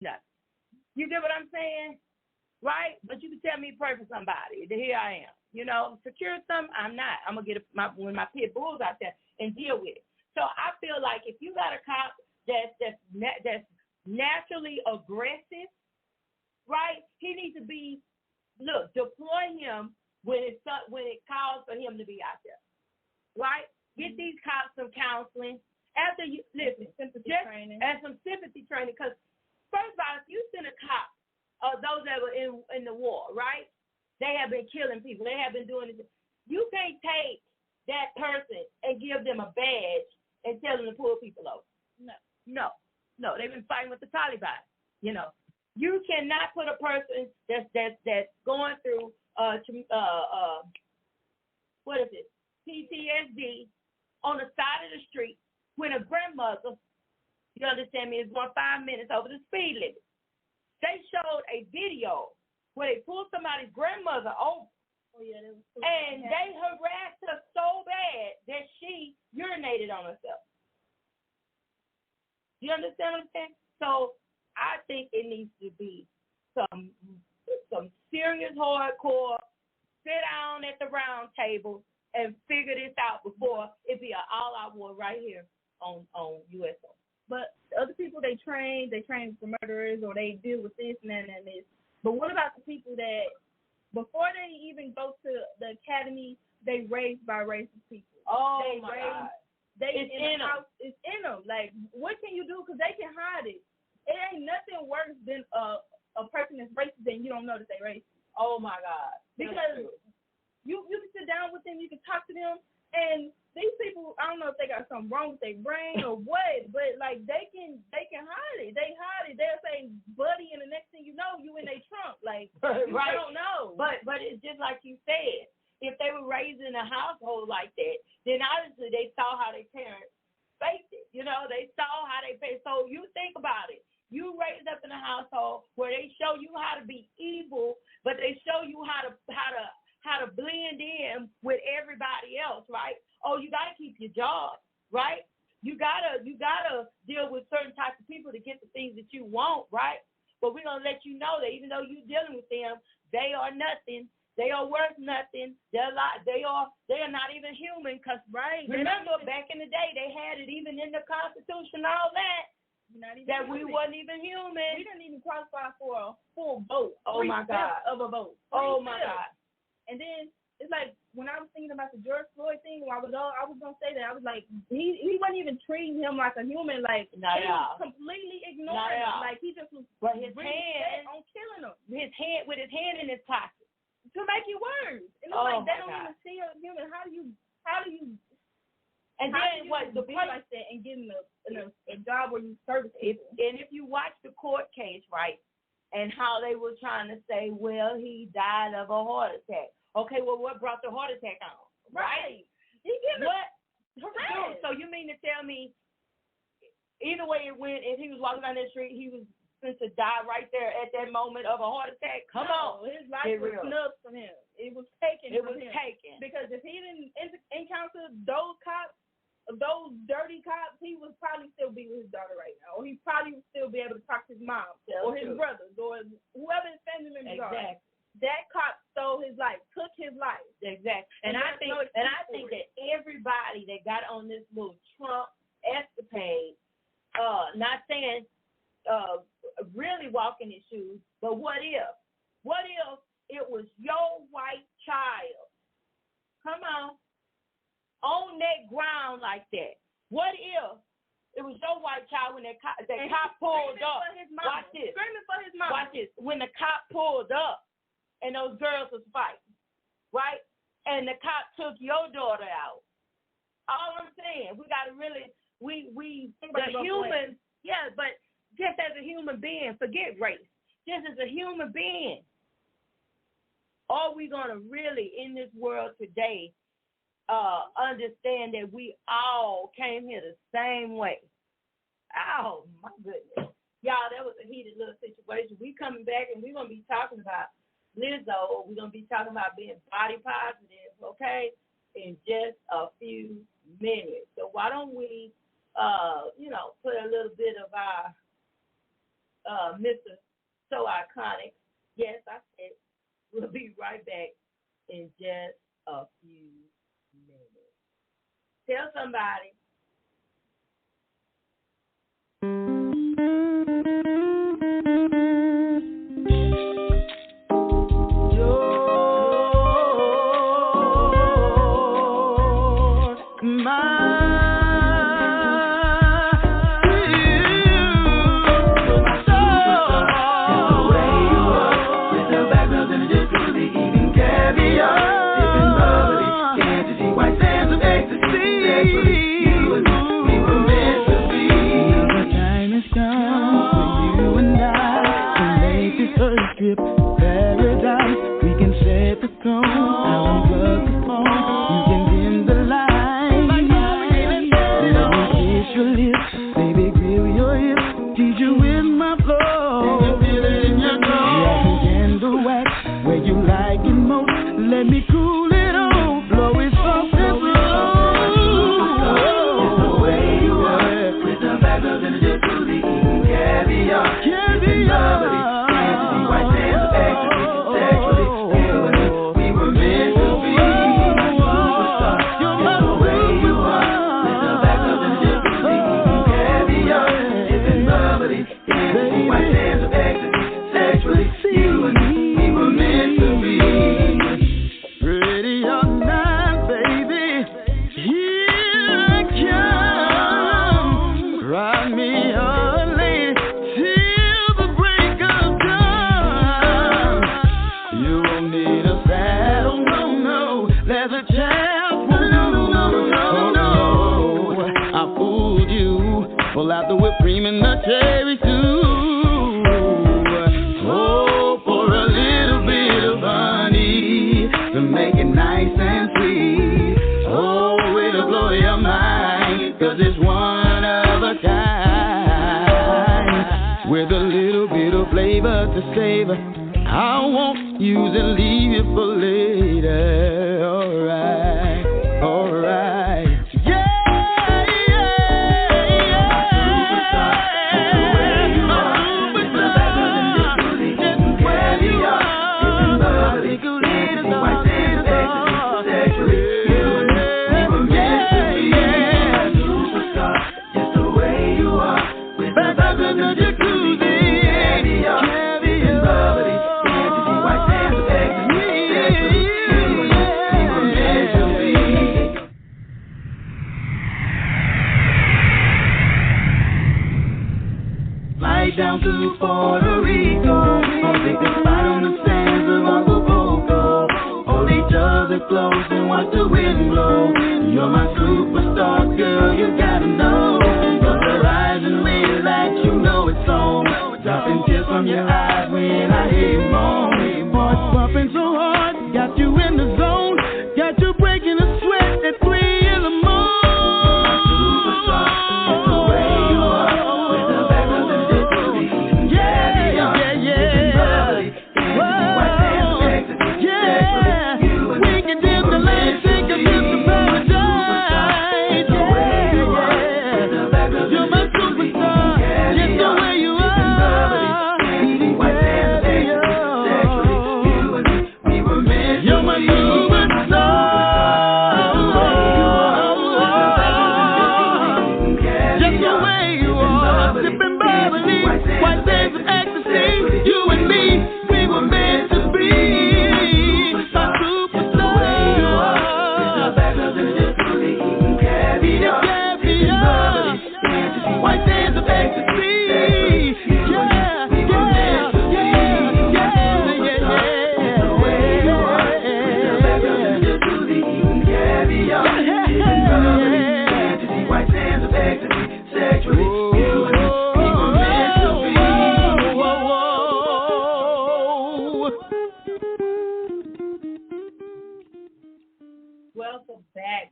Nothing. You get what I'm saying? Right? But you can tell me pray for somebody. Here I am. You know, secure some, I'm not. I'm going to get one of my pit bulls out there and deal with it. So I feel like if you got a cop that's naturally aggressive, right, he needs to be, deploy him when it calls for him to be out there, right? Get these cops some counseling. After you, listen, sympathy training. And some sympathy training, because first of all, if you send a cop, those that were in the war, right? They have been killing people. They have been doing this. You can't take that person and give them a badge and tell them to pull people over. No. They've been fighting with the Taliban. You know, you cannot put a person that's going through what is it, PTSD on the side of the street when a grandmother, you understand me, is going 5 minutes over the speed limit. They showed a video where they pulled somebody's grandmother over. Oh, yeah, and they harassed her so bad that she urinated on herself. You understand what I'm saying? So I think it needs to be some serious hardcore sit down at the round table and figure this out before it be an all-out war right here on USO. But other people, they train for murderers, or they deal with this and that and this. But what about the people that, before they even go to the academy, they raised by racist people? Oh, my God. It's in them. It's in them. Like, what can you do? Because they can hide it. It ain't nothing worse than a person that's racist and you don't know that they're racist. Oh, my God. Because you can sit down with them, you can talk to them, and these people, I don't know if they got something wrong with their brain or what, but like they can hide it. They hide it. They'll say buddy, and the next thing you know, you in their trunk. Like you right. don't know. But it's just like you said. If they were raised in a household like that, then obviously they saw how their parents faced it. You know, they saw how they faced. So you think about it. You raised up in a household where they show you how to be evil, but they show you how to blend in with everybody else, right? Oh, you got to keep your job, right? You gotta deal with certain types of people to get the things that you want, right? But we're gonna let you know that even though you're dealing with them, they are nothing. They are worth nothing. They are not even human. Cause right, remember back in the day they had it even in the Constitution, all that. That we wasn't even human. We didn't even qualify for a full vote. Oh my God. Of a vote. Oh my God. And then it's like when I was thinking about the George Floyd thing, I was gonna say that I was like he wasn't even treating him like a human, like he was completely ignoring him, like he just was. But his hand on killing him. His hand in his pocket to make it worse. And it's like they don't even see a human. How do you? And then what? The part like that and getting a job where you service people. And if you watch the court case, right, and how they were trying to say, well, he died of a heart attack. Okay, well, what brought the heart attack on? Right. He getting what? So you mean to tell me, either way it went, if he was walking down that street, he was going to die right there at that moment of a heart attack? Come on. His life was snubbed from him. It was taken from him. Because if he didn't encounter those cops, those dirty cops, he would probably still be with his daughter right now. Or he probably would still be able to talk to his mom or his brothers or whoever his family members are. That cop stole his life, took his life. Exactly. And I think that everybody that got on this little Trump escapade, not saying really walking his shoes, but what if it was your white child? Come on that ground like that. What if it was your white child when that cop pulled up? Watch this. Screaming for his mama. Watch this. When the cop pulled up and those girls was fighting, right? And the cop took your daughter out. All I'm saying, we got to really, the human, but just as a human being, forget race. Just as a human being, are we going to really, in this world today, understand that we all came here the same way? Oh, my goodness. Y'all, that was a heated little situation. We coming back, and we're going to be talking about Lizzo. We're going to be talking about being body positive, okay, in just a few minutes. So why don't we, put a little bit of our Mr. So Iconic. Yes, I said we'll be right back in just a few minutes. Tell somebody.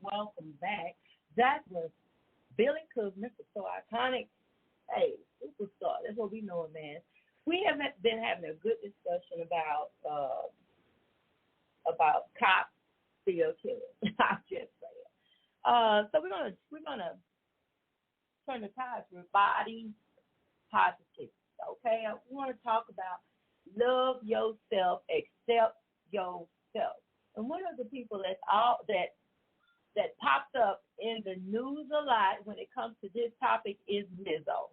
Welcome back. That was Billy Cook, Mr. So Iconic. Hey, superstar. That's what we know him, man. We have been having a good discussion about cop serial killers. I'm just saying. So we're gonna turn the tides with body positivity. okay? I want to talk about love yourself, accept yourself. And one of the people that pops up in the news a lot when it comes to this topic is Lizzo.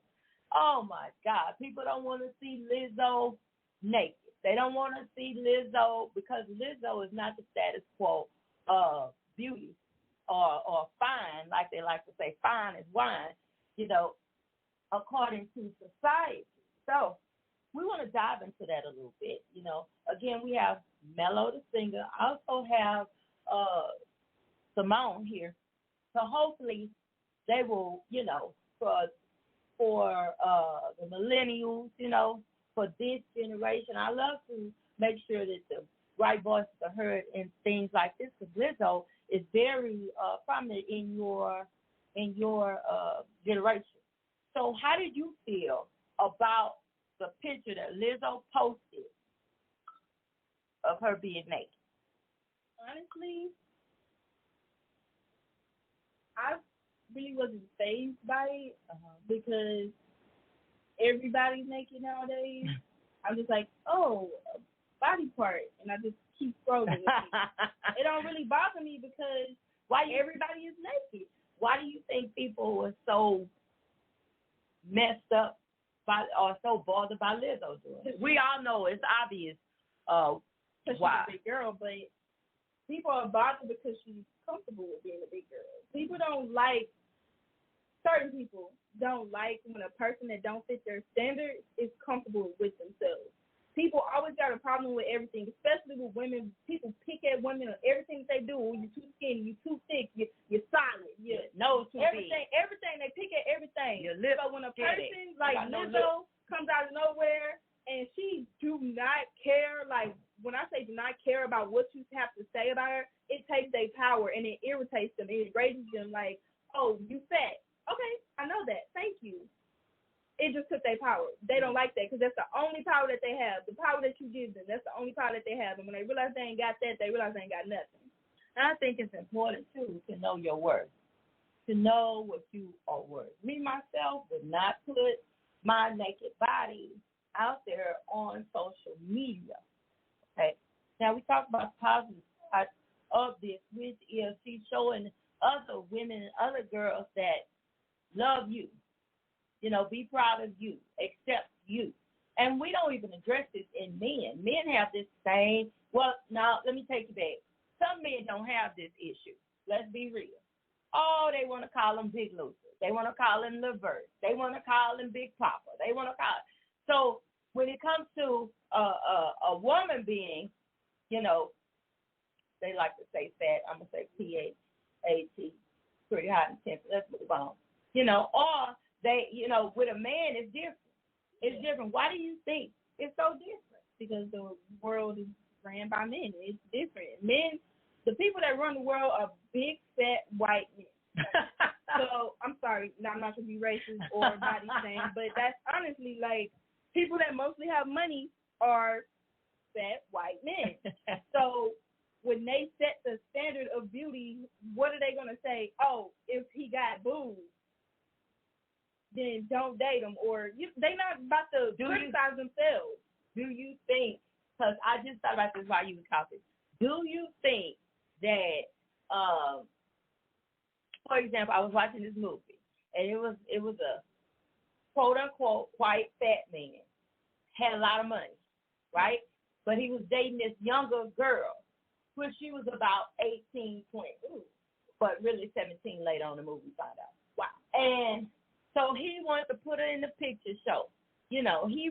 Oh my God, people don't want to see Lizzo naked. They don't want to see Lizzo because Lizzo is not the status quo of beauty or fine, like they like to say, fine is wine, according to society. So we want to dive into that a little bit. Again, we have Mello the singer. I also have Simone here. So hopefully they will, for the millennials, for this generation, I love to make sure that the right voices are heard in things like this, because Lizzo is very prominent in your generation. So how did you feel about the picture that Lizzo posted of her being naked? Honestly, I really wasn't fazed by it because everybody's naked nowadays. I'm just like, oh, a body part, and I just keep scrolling. It don't really bother me because everybody is naked. Why do you think people were so messed up by or so bothered by Lizzo doing it? We all know it's obvious why. She's a big girl, but people are bothered because she's comfortable with being a big girl. Certain people don't like when a person that don't fit their standards is comfortable with themselves. People always got a problem with everything, especially with women. People pick at women on everything that they do. You're too skinny, you're too thick, you're solid, your nose too big. Everything, they pick at everything. So when a person like Lizzo comes out of nowhere and she do not care, like when I say do not care about what you have to say about her, it takes their power and it irritates them. It enrages them like, oh, you fat. Okay, I know that. Thank you. It just took their power. They don't like that because that's the only power that they have. The power that you give them, that's the only power that they have. And when they realize they ain't got that, they realize they ain't got nothing. And I think it's important, too, to know your worth, to know what you are worth. Me, myself, would not put my naked body out there on social media. Okay? Now, we talk about the positive side of this, which is she's showing other women and other girls that love you, be proud of you, accept you. And we don't even address this in men. Men have this same, well, now, let me take you back. Some men don't have this issue. Let's be real. Oh, they want to call him Big Loser. They want to call him Levert. They want to call him Big Papa. They want to call him. So when it comes to a woman being, they like to say fat. I'm going to say P-A-A-T, pretty hot and temper. Let's move on. Or they, with a man, it's different. It's different. Why do you think it's so different? Because the world is ran by men. It's different. Men, the people that run the world are big, fat, white men. So, I'm sorry, I'm not going to be racist or body shame, but that's honestly like people that mostly have money are fat, white men. So, when they set the standard of beauty, what are they going to say? Oh, if he got boobs, then don't date him, or they not about to criticize themselves. Do you think, because I just thought about this while you were talking, do you think that, for example, I was watching this movie, and it was a quote-unquote white fat man, had a lot of money, right? But he was dating this younger girl, which she was about 18, 20, but really 17 later on in the movie, we found out. Wow. And so he wanted to put her in the picture show. He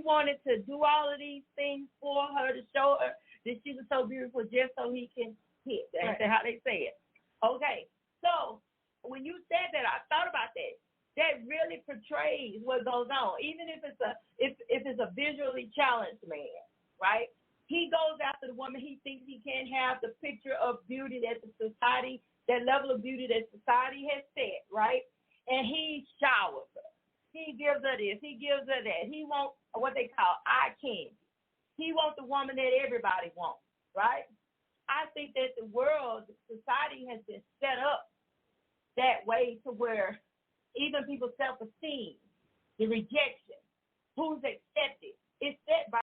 wanted to do all of these things for her to show her that she was so beautiful just so he can hit. That's how they say it. Okay. So when you said that, I thought about that. That really portrays what goes on. Even if it's a visually challenged man, right? He goes after the woman he thinks he can't have the picture of beauty that that level of beauty that society has set, right? And he showers her. He gives her this. He gives her that. He wants what they call eye candy. He wants the woman that everybody wants, right? I think that the society has been set up that way to where even people's self-esteem, the rejection, who's accepted. It's set by